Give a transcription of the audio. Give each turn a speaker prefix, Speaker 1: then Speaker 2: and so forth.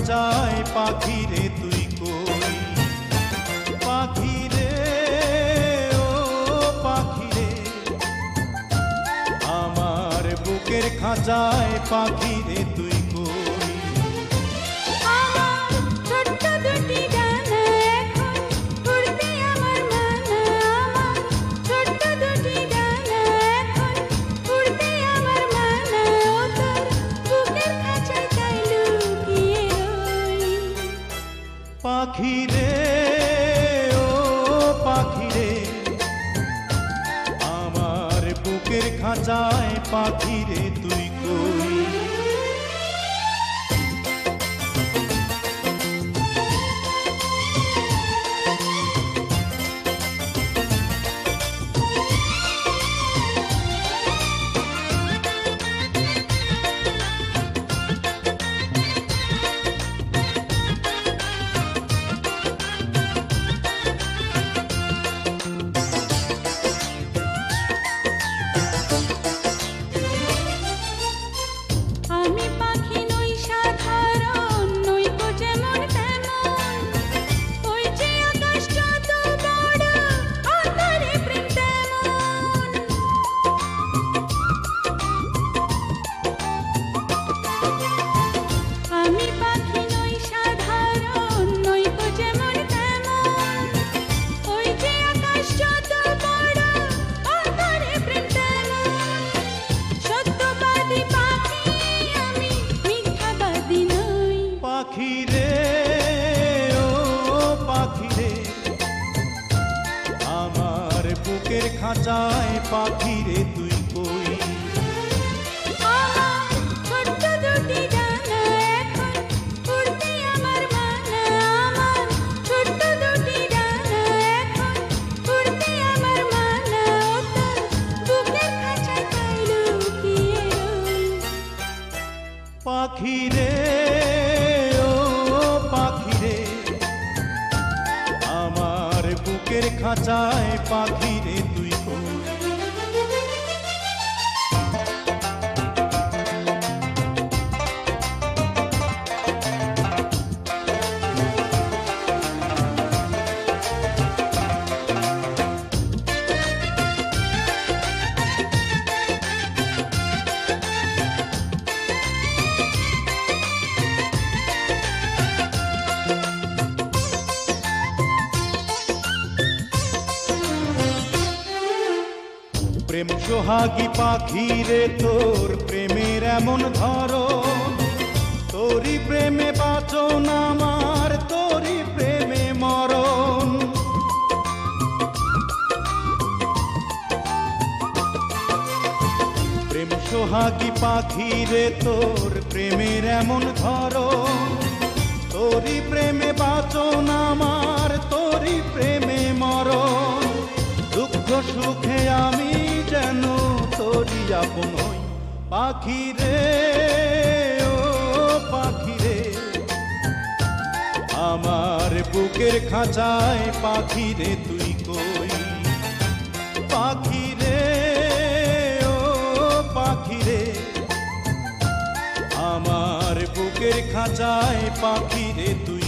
Speaker 1: খাঁচায় পাখি রে তুই কই, পাখি রে ও পাখি রে, আমার বুকের খাঁচায় পাখি রে তুই কই।
Speaker 2: আমার ছোট্ট দুটি ডানা এখন উড়তে আমার মানা, আমার ছোট্ট দুটি ডানা এখন উড়তে আমার মানা, ও তোর বুকের খাঁচায় তাই লুকিয়ে রই।
Speaker 1: পাখি রে ও পাখি রে, আমার বুকের খাঁচায় পাখি রে তুই কই।
Speaker 2: আমি পাখি নই সাধারণ, নই গো যেমন তেমন, ওই যে আকাশ যত বড় অন্তরে প্রেম তেমন। আমি পাখি নই সাধারণ, নই গো যেমন তেমন, ওই যে আকাশ যত বড় অন্তরে প্রেম তেমন। সত্যবাদী পাখি আমি, মিথ্যাবাদী নই।
Speaker 1: পাখি রে ও পাখি রে, আমার বুকের খাঁচায় পাখি রে তুই কই।
Speaker 2: আমার ছোট্ট দুটি ডানা এখন উড়তে আমার মানা, আমার ছোট্ট দুটি ডানা এখন উড়তে আমার মানা, ও তোর বুকের খাঁচায় তাই লুকিয়ে রই।
Speaker 1: পাখি রে ও পাখি রে, আমার বুকের খাঁচায় পাখি রে তুই কই। প্রেম সোহাগী পাখি রে, তোর প্রেমের এমন ধরন, তোরই প্রেমে বাঁচন আমার, তোরই প্রেমে মরণ। প্রেম সোহাগী পাখি রে, তোর প্রেমের এমন ধরন, তোরই প্রেমে বাঁচন আমার, তোরই প্রেমে মরণ। দুঃখ সুখে আমি যেন তোরই আপন হই। পাখি রে ও পাখি রে, আমার বুকের খাঁচায় পাখি রে তুই কই। পাখি রে ও পাখি রে, আমার বুকের খাঁচায় পাখি রে তুই